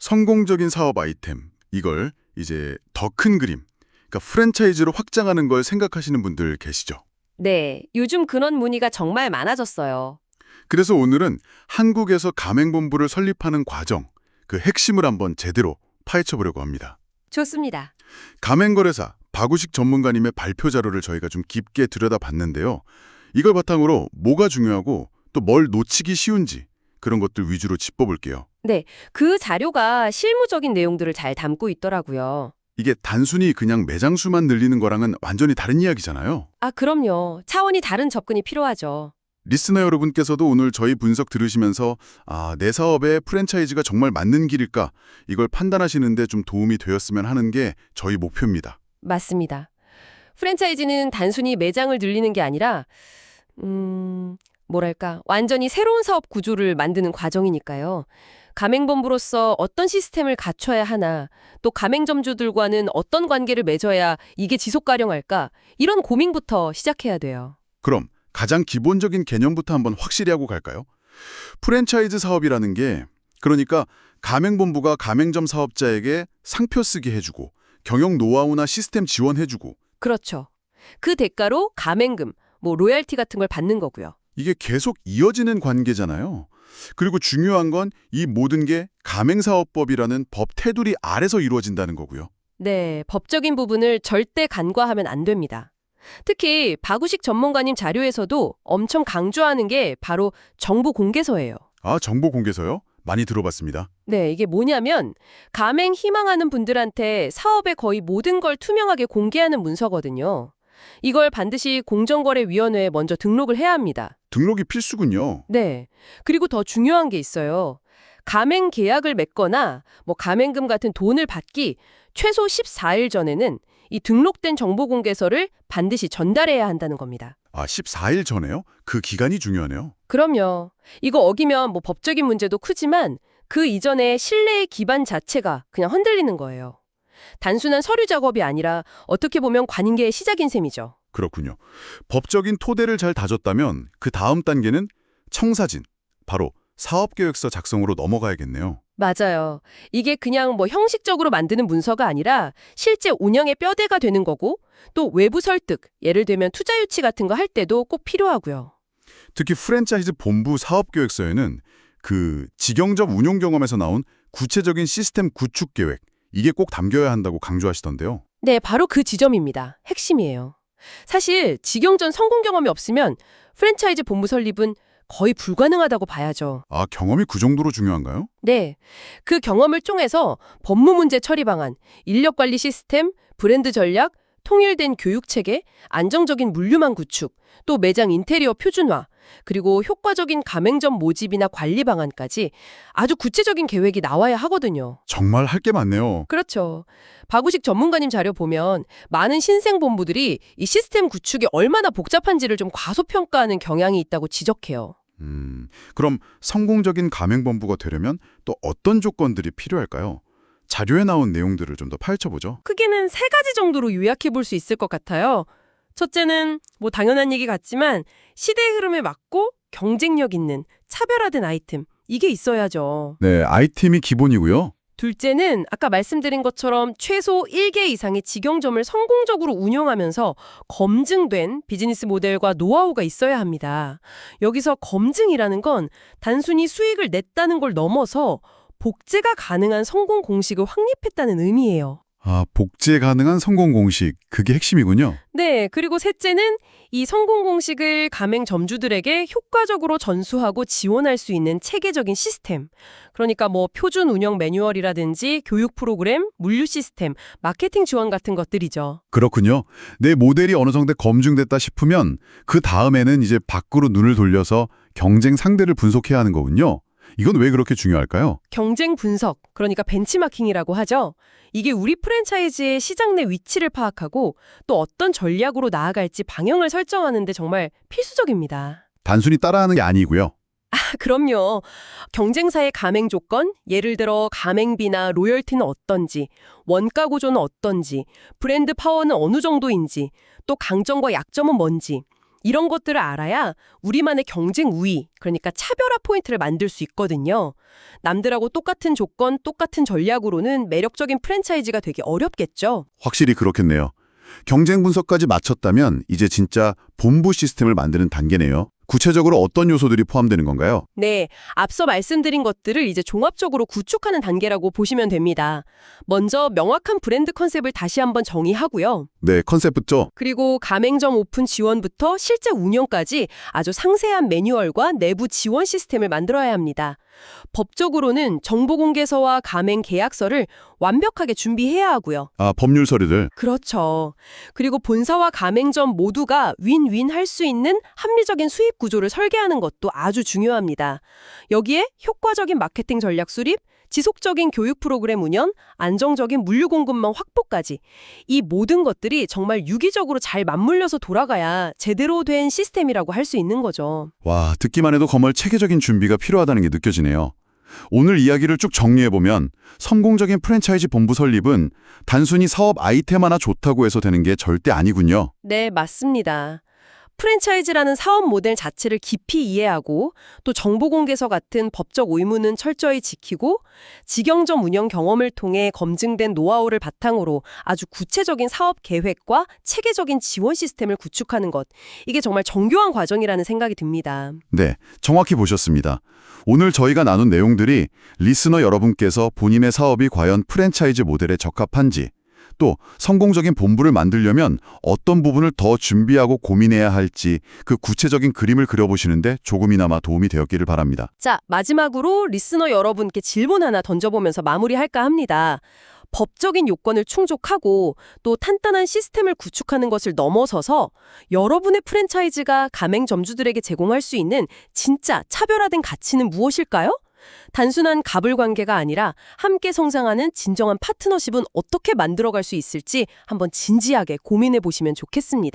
성공적인 사업 아이템, 이걸 이제 더 큰 그림, 그러니까 프랜차이즈로 확장하는 걸 생각하시는 분들 계시죠? 네, 요즘 그런 문의가 정말 많아졌어요. 그래서 오늘은 한국에서 가맹본부를 설립하는 과정, 그 핵심을 한번 제대로 파헤쳐보려고 합니다. 좋습니다. 가맹거래사 박우식 전문가님의 발표 자료를 저희가 좀 깊게 들여다봤는데요. 이걸 바탕으로 뭐가 중요하고 또 뭘 놓치기 쉬운지 그런 것들 위주로 짚어볼게요. 네, 그 자료가 실무적인 내용들을 잘 담고 있더라고요. 이게 단순히 그냥 매장 수만 늘리는 거랑은 완전히 다른 이야기잖아요. 아, 그럼요. 차원이 다른 접근이 필요하죠. 리스너 여러분께서도 오늘 저희 분석 들으시면서 내 사업에 프랜차이즈가 정말 맞는 길일까? 이걸 판단하시는데 좀 도움이 되었으면 하는 게 저희 목표입니다. 맞습니다. 프랜차이즈는 단순히 매장을 늘리는 게 아니라 뭐랄까, 완전히 새로운 사업 구조를 만드는 과정이니까요. 가맹본부로서 어떤 시스템을 갖춰야 하나, 또 가맹점주들과는 어떤 관계를 맺어야 이게 지속 가능할까? 이런 고민부터 시작해야 돼요. 그럼 가장 기본적인 개념부터 한번 확실히 하고 갈까요? 프랜차이즈 사업이라는 게 그러니까 가맹본부가 가맹점 사업자에게 상표 쓰게 해주고 경영 노하우나 시스템 지원해주고 그렇죠. 그 대가로 가맹금, 로열티 같은 걸 받는 거고요. 이게 계속 이어지는 관계잖아요. 그리고 중요한 건 이 모든 게 가맹사업법이라는 법 테두리 아래서 이루어진다는 거고요. 네, 법적인 부분을 절대 간과하면 안 됩니다. 특히 박우식 전문가님 자료에서도 엄청 강조하는 게 바로 정보 공개서예요. 정보 공개서요? 많이 들어봤습니다. 네, 이게 뭐냐면 가맹 희망하는 분들한테 사업의 거의 모든 걸 투명하게 공개하는 문서거든요. 이걸 반드시 공정거래위원회에 먼저 등록을 해야 합니다. 등록이 필수군요. 네. 그리고 더 중요한 게 있어요. 가맹 계약을 맺거나 가맹금 같은 돈을 받기 최소 14일 전에는 이 등록된 정보공개서를 반드시 전달해야 한다는 겁니다. 14일 전에요? 그 기간이 중요하네요. 그럼요. 이거 어기면 법적인 문제도 크지만 그 이전에 신뢰의 기반 자체가 그냥 흔들리는 거예요. 단순한 서류 작업이 아니라 어떻게 보면 관계의 시작인 셈이죠. 그렇군요. 법적인 토대를 잘 다졌다면 그 다음 단계는 청사진, 바로 사업계획서 작성으로 넘어가야겠네요. 맞아요. 이게 그냥 형식적으로 만드는 문서가 아니라 실제 운영의 뼈대가 되는 거고 또 외부 설득, 예를 들면 투자 유치 같은 거 할 때도 꼭 필요하고요. 특히 프랜차이즈 본부 사업계획서에는 그 직영점 운용 경험에서 나온 구체적인 시스템 구축 계획, 이게 꼭 담겨야 한다고 강조하시던데요. 네, 바로 그 지점입니다. 핵심이에요. 사실 직영전 성공 경험이 없으면 프랜차이즈 본부 설립은 거의 불가능하다고 봐야죠. 경험이 그 정도로 중요한가요? 네, 그 경험을 통해서 법무 문제 처리 방안, 인력 관리 시스템, 브랜드 전략, 통일된 교육 체계, 안정적인 물류망 구축, 또 매장 인테리어 표준화, 그리고 효과적인 가맹점 모집이나 관리 방안까지 아주 구체적인 계획이 나와야 하거든요. 정말 할 게 많네요. 그렇죠. 박우식 전문가님 자료 보면 많은 신생 본부들이 이 시스템 구축이 얼마나 복잡한지를 좀 과소평가하는 경향이 있다고 지적해요. 그럼 성공적인 가맹본부가 되려면 또 어떤 조건들이 필요할까요? 자료에 나온 내용들을 좀 더 파헤쳐보죠. 크게는 세 가지 정도로 요약해 볼 수 있을 것 같아요. 첫째는 당연한 얘기 같지만 시대의 흐름에 맞고 경쟁력 있는 차별화된 아이템, 이게 있어야죠. 네, 아이템이 기본이고요. 둘째는 아까 말씀드린 것처럼 최소 1개 이상의 직영점을 성공적으로 운영하면서 검증된 비즈니스 모델과 노하우가 있어야 합니다. 여기서 검증이라는 건 단순히 수익을 냈다는 걸 넘어서 복제가 가능한 성공 공식을 확립했다는 의미예요. 복제 가능한 성공 공식, 그게 핵심이군요. 네, 그리고 셋째는 이 성공 공식을 가맹 점주들에게 효과적으로 전수하고 지원할 수 있는 체계적인 시스템. 그러니까 표준 운영 매뉴얼이라든지 교육 프로그램, 물류 시스템, 마케팅 지원 같은 것들이죠. 그렇군요. 내 모델이 어느 정도 검증됐다 싶으면 그 다음에는 이제 밖으로 눈을 돌려서 경쟁 상대를 분석해야 하는 거군요. 이건 왜 그렇게 중요할까요? 경쟁 분석, 그러니까 벤치마킹이라고 하죠. 이게 우리 프랜차이즈의 시장 내 위치를 파악하고 또 어떤 전략으로 나아갈지 방향을 설정하는 데 정말 필수적입니다. 단순히 따라하는 게 아니고요. 그럼요. 경쟁사의 가맹 조건, 예를 들어 가맹비나 로열티는 어떤지, 원가 구조는 어떤지, 브랜드 파워는 어느 정도인지, 또 강점과 약점은 뭔지, 이런 것들을 알아야 우리만의 경쟁 우위, 그러니까 차별화 포인트를 만들 수 있거든요. 남들하고 똑같은 조건, 똑같은 전략으로는 매력적인 프랜차이즈가 되기 어렵겠죠. 확실히 그렇겠네요. 경쟁 분석까지 마쳤다면 이제 진짜 본부 시스템을 만드는 단계네요. 구체적으로 어떤 요소들이 포함되는 건가요? 네, 앞서 말씀드린 것들을 이제 종합적으로 구축하는 단계라고 보시면 됩니다. 먼저 명확한 브랜드 컨셉을 다시 한번 정의하고요. 네, 컨셉부터. 그리고 가맹점 오픈 지원부터 실제 운영까지 아주 상세한 매뉴얼과 내부 지원 시스템을 만들어야 합니다. 법적으로는 정보공개서와 가맹 계약서를 완벽하게 준비해야 하고요. 법률 서류들. 그렇죠. 그리고 본사와 가맹점 모두가 윈윈 할 수 있는 합리적인 수입 구조를 설계하는 것도 아주 중요합니다. 여기에 효과적인 마케팅 전략 수립, 지속적인 교육 프로그램 운영, 안정적인 물류 공급망 확보까지 이 모든 것들이 정말 유기적으로 잘 맞물려서 돌아가야 제대로 된 시스템이라고 할 수 있는 거죠. 와, 듣기만 해도 정말 체계적인 준비가 필요하다는 게 느껴지네요. 오늘 이야기를 쭉 정리해보면 성공적인 프랜차이즈 본부 설립은 단순히 사업 아이템 하나 좋다고 해서 되는 게 절대 아니군요. 네, 맞습니다. 프랜차이즈라는 사업 모델 자체를 깊이 이해하고 또 정보공개서 같은 법적 의무는 철저히 지키고 직영점 운영 경험을 통해 검증된 노하우를 바탕으로 아주 구체적인 사업 계획과 체계적인 지원 시스템을 구축하는 것. 이게 정말 정교한 과정이라는 생각이 듭니다. 네, 정확히 보셨습니다. 오늘 저희가 나눈 내용들이 리스너 여러분께서 본인의 사업이 과연 프랜차이즈 모델에 적합한지, 또 성공적인 본부를 만들려면 어떤 부분을 더 준비하고 고민해야 할지 그 구체적인 그림을 그려보시는데 조금이나마 도움이 되었기를 바랍니다. 자, 마지막으로 리스너 여러분께 질문 하나 던져보면서 마무리할까 합니다. 법적인 요건을 충족하고 또 탄탄한 시스템을 구축하는 것을 넘어서서 여러분의 프랜차이즈가 가맹점주들에게 제공할 수 있는 진짜 차별화된 가치는 무엇일까요? 단순한 갑을 관계가 아니라 함께 성장하는 진정한 파트너십은 어떻게 만들어갈 수 있을지 한번 진지하게 고민해 보시면 좋겠습니다.